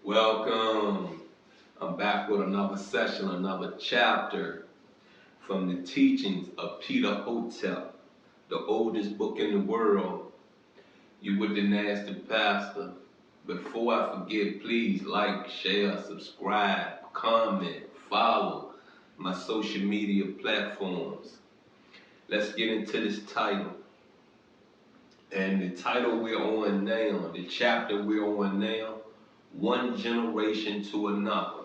Welcome. I'm back with another session, another chapter from the teachings of Peter Hotep, the oldest book in the world. You with the nasty pastor. Before I forget, please like, share, subscribe, comment, follow my social media platforms. Let's get into this title. And the title we're on now, the chapter we're on now, One Generation to Another.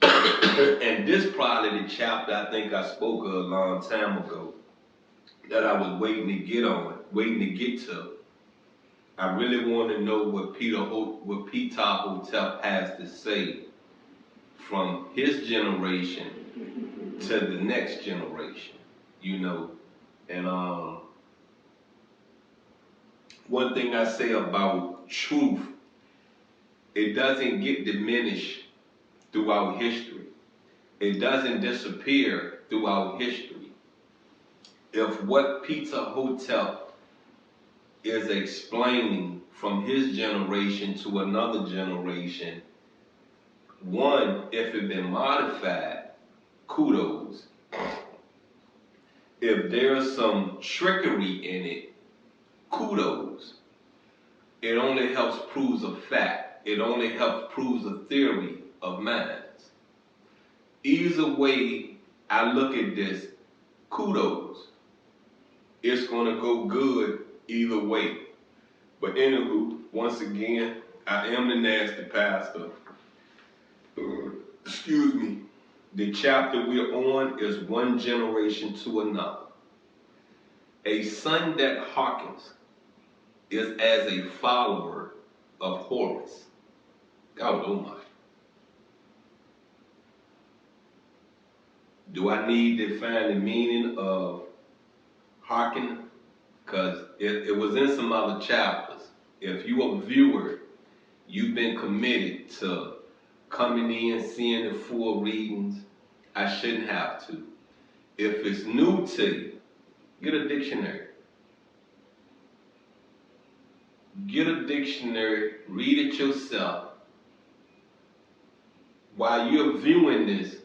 And this probably the chapter I think I spoke of a long time ago that I was waiting to get to. I really want to know what Peter Hotep has to say from his generation to the next generation, And one thing I say about truth, it doesn't get diminished throughout history. It doesn't disappear throughout history. If what Peter Hotep is explaining from his generation to another generation, one, if it been modified, kudos. If there's some trickery in it, kudos. It only helps prove a fact. It only helps prove a theory of minds. Either way I look at this, kudos. It's going to go good either way. But anywho, once again, I am the nasty pastor. Excuse me. The chapter we're on is One Generation to Another. A son that hearkens is as a follower of Horus. God Almighty. Do I need to find the meaning of hearken? Because it was in some other chapters. If you're a viewer, you've been committed to coming in, seeing the full readings. I shouldn't have to. If it's new to you, get a dictionary. Get a dictionary, read it yourself. While you're viewing this,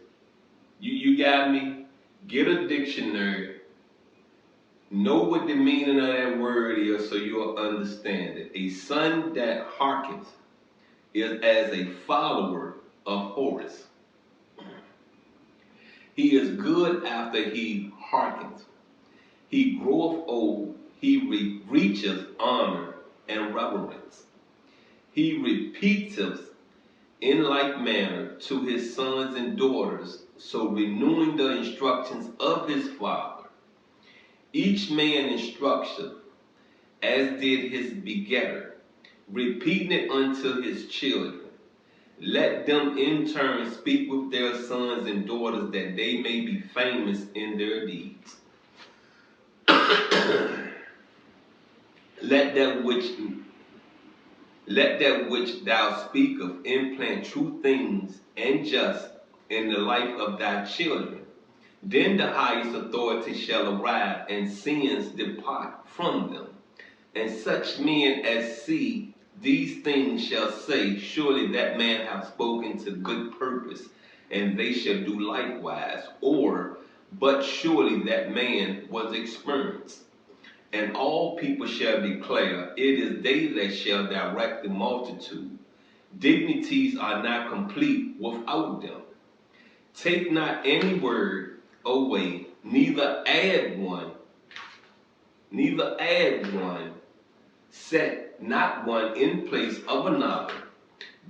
you got me? Get a dictionary. Know what the meaning of that word is so you'll understand it. A son that hearkens is as a follower of Horus. He is good after he hearkens. He groweth old, he reacheth honor and reverence. He repeateth in like manner to his sons and daughters, so renewing the instructions of his father. Each man instructeth, as did his begetter, repeating it unto his children. Let them in turn speak with their sons and daughters, that they may be famous in their deeds. Let that which thou speakest implant true things and just in the life of thy children. Then the highest authority shall arrive, and sins depart from them. And such men as see these things shall say, surely that man hath spoken to good purpose, and they shall do likewise. Or, but surely that man was experienced. And all people shall declare, it is they that shall direct the multitude. Dignities are not complete without them. Take not any word away, neither add one, set not one in place of another.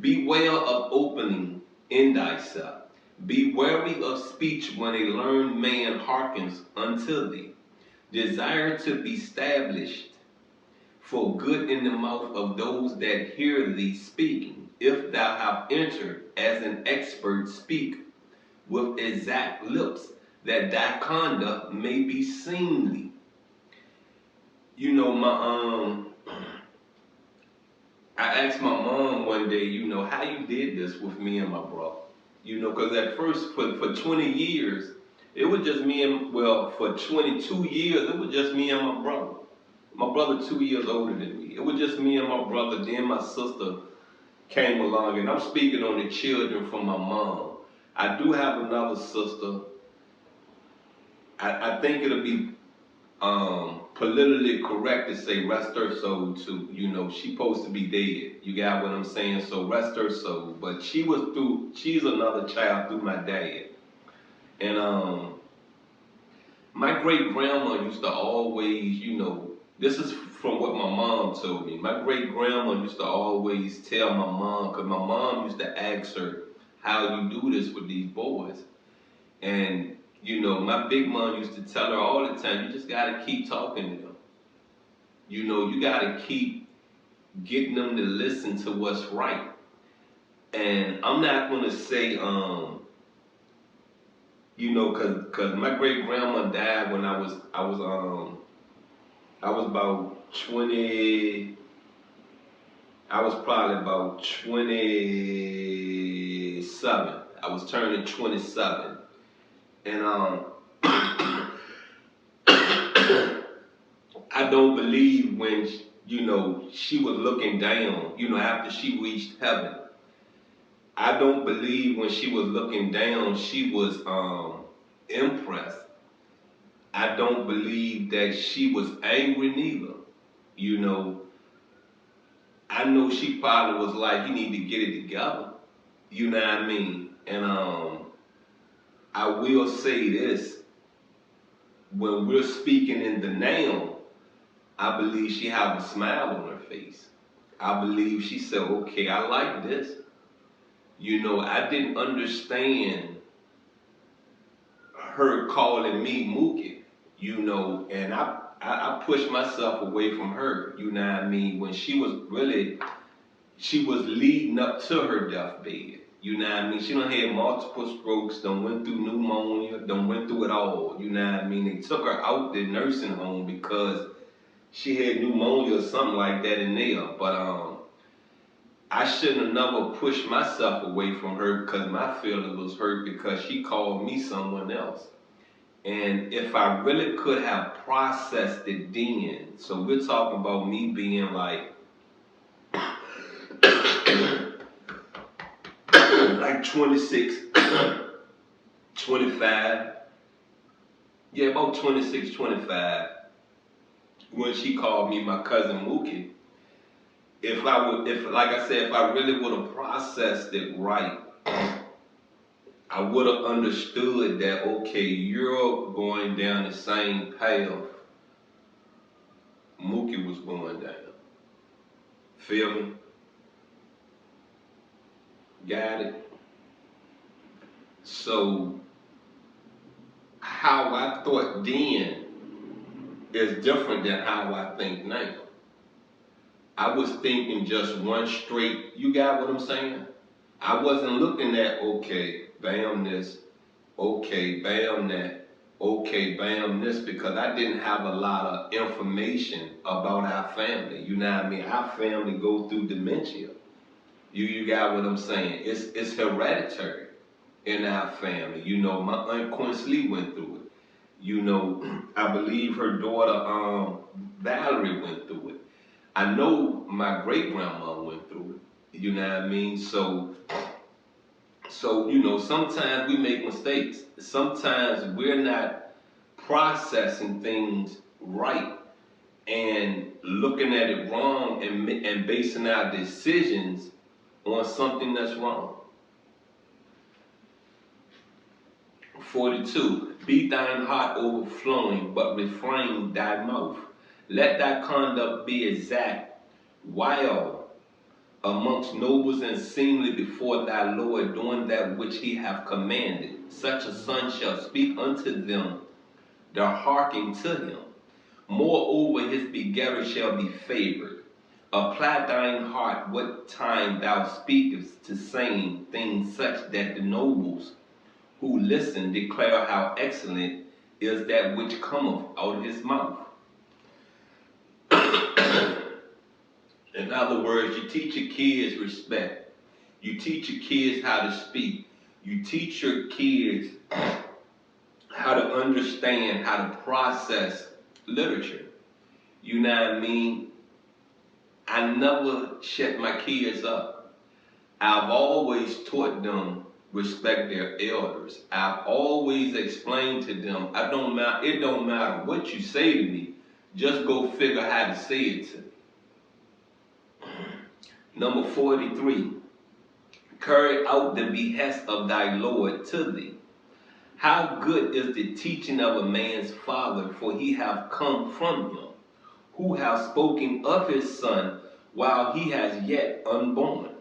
Beware of opening in thyself. Be wary of speech when a learned man hearkens unto thee. Desire to be established for good in the mouth of those that hear thee speaking. If thou have entered as an expert, speak with exact lips, that thy conduct may be seemly. I asked my mom one day, how you did this with me and my brother. Because at first, for 20 years, it was just me and, for 22 years, it was just me and my brother. My brother 2 years older than me. It was just me and my brother. Then my sister came along, and I'm speaking on the children from my mom. I do have another sister. I think it'll be politically correct to say rest her soul too. You know, she supposed to be dead. You got what I'm saying? So rest her soul. But she's another child through my dad. And my great grandma used to always, you know, this is from what my mom told me. My great grandma used to always tell my mom, because my mom used to ask her, how you do this with these boys? And, you know, my big mom used to tell her all the time, you just got to keep talking to them. You know, you got to keep getting them to listen to what's right. And I'm not going to say, you know, cause my great grandma died when I was about 20. I was probably about 27. I was turning 27, and I don't believe when you know she was looking down. You know, after she reached heaven, I don't believe when she was looking down she was impressed. I don't believe that she was angry neither. You know she probably was like, you need to get it together. You know what I mean? And I will say this, when we're speaking in the now, I believe she have a smile on her face. I believe she said, okay, I like this. You know, I didn't understand her calling me Mookie, you know, and I pushed myself away from her, you know what I mean, when she was leading up to her deathbed, you know what I mean. She done had multiple strokes, done went through pneumonia, done went through it all, you know what I mean. They took her out the nursing home because she had pneumonia or something like that in there, but I shouldn't have never pushed myself away from her because my feelings was hurt because she called me someone else. And if I really could have processed it then, so we're talking about me being like, like 26, 25, yeah, about 26, 25, when she called me my cousin Mookie. If like I said, if I really would have processed it right, I would have understood that, okay, you're going down the same path Mookie was going down. Feel me? Got it? So, how I thought then is different than how I think now. I was thinking just one straight, you got what I'm saying? I wasn't looking at, okay, bam this, okay, bam that, okay, bam this, because I didn't have a lot of information about our family. You know what I mean? Our family go through dementia. You got what I'm saying? It's hereditary in our family. You know, my Aunt Quincy went through it. You know, I believe her daughter Valerie went through it. I know my great grandma went through it. You know what I mean? So you know, sometimes we make mistakes. Sometimes we're not processing things right and looking at it wrong and basing our decisions on something that's wrong. 42. Be thine heart overflowing, but refrain thy mouth. Let thy conduct be exact, while amongst nobles and seemly before thy Lord, doing that which he hath commanded. Such a son shall speak unto them that hearken to him. Moreover, his begetter shall be favored. Apply thine heart what time thou speakest to saying things such that the nobles who listen declare how excellent is that which cometh out of his mouth. In other words, you teach your kids respect. You teach your kids how to speak. You teach your kids how to understand, how to process literature. You know what I mean? I never shut my kids up. I've always taught them respect their elders. I've always explained to them, it don't matter what you say to me, just go figure how to say it to me. Number 43, carry out the behest of thy Lord to thee. How good is the teaching of a man's father, for he hath come from him, who hath spoken of his son while he has yet unborn.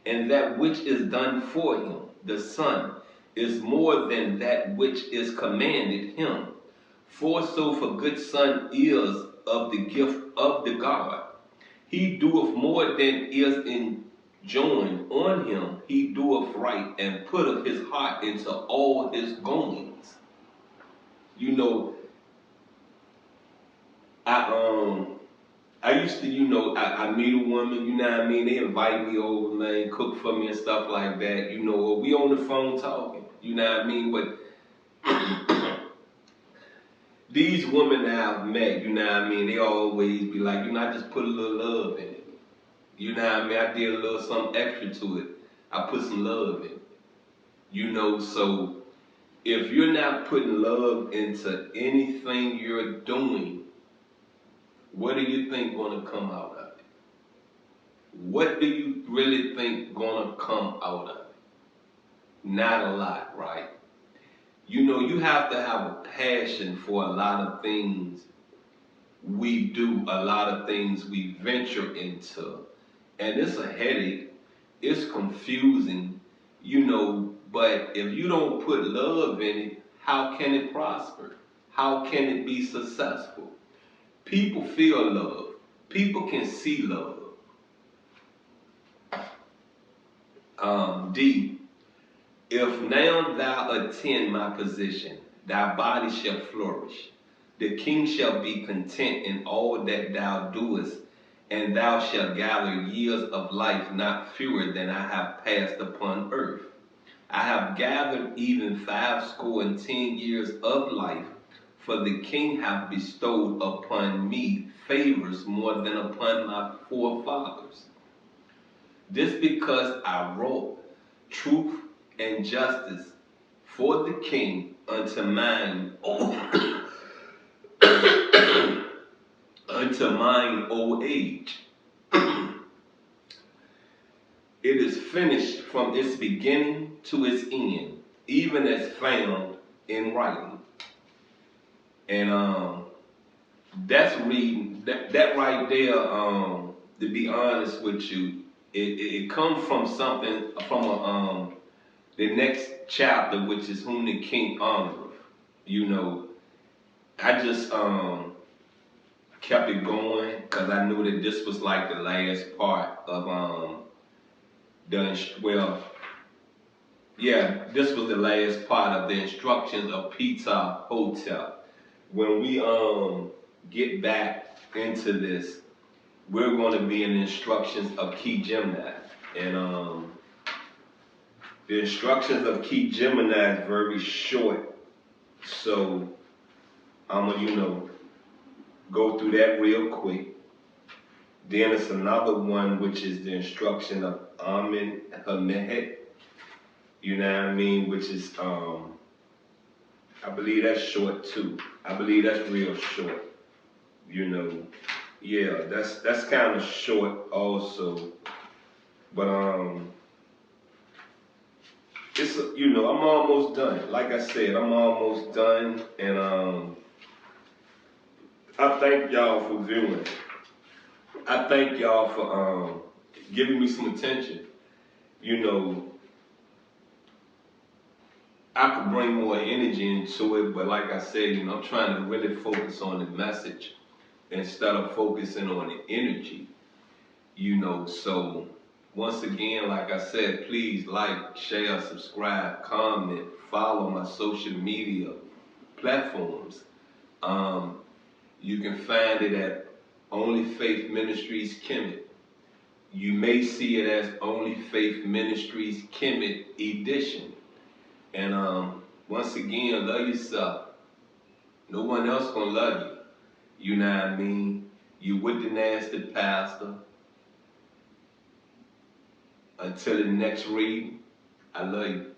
And that which is done for him, the son, is more than that which is commanded him. For so for good son is of the gift of the God. He doeth more than is enjoined on him. He doeth right and putteth his heart into all his goings. You know, I used to, I meet a woman, you know what I mean? They invite me over, man, cook for me and stuff like that. You know, we on the phone talking, you know what I mean? But these women that I've met, you know what I mean? They always be like, I just put a little love in it. You know what I mean? I did a little something extra to it. I put some love in it. You know, so if you're not putting love into anything you're doing, what do you think gonna come out of it? What do you really think gonna come out of it? Not a lot, right? You know, you have to have a passion for a lot of things we do, a lot of things we venture into. And it's a headache, it's confusing, but if you don't put love in it, how can it prosper? How can it be successful? People feel love. People can see love. D, if now thou attend my position, thy body shall flourish. The king shall be content in all that thou doest, and thou shalt gather years of life not fewer than I have passed upon earth. I have gathered even 80 years of life, for the king hath bestowed upon me favors more than upon my forefathers. This because I wrought truth and justice for the king unto mine unto mine old age. It is finished from its beginning to its end, even as found in writing. And that's reading that right there. To be honest with you, it comes from something from the next chapter, which is whom the king honoreth. You know, I just kept it going because I knew that this was like the last part of this was the last part of the instructions of Peter Hotep. When we get back into this, we're going to be in the instructions of Key Gemini. And the instructions of Key Gemini is very short. So I'm going to, go through that real quick. Then it's another one, which is the instruction of Amen Hamehet. You know what I mean? Which is, I believe that's short too. I believe that's real short. Yeah, that's kind of short also. But it's I'm almost done. Like I said, I'm almost done, and I thank y'all for viewing. I thank y'all for giving me some attention. I could bring more energy into it, but like I said, I'm trying to really focus on the message instead of focusing on the energy. So once again, like I said, please like, share, subscribe, comment, follow my social media platforms. You can find it at Only Faith Ministries Kemet. You may see it as Only Faith Ministries Kemet Edition. And once again, love yourself. No one else gonna love you. You know what I mean? You with the nasty pastor. Until the next read, I love you.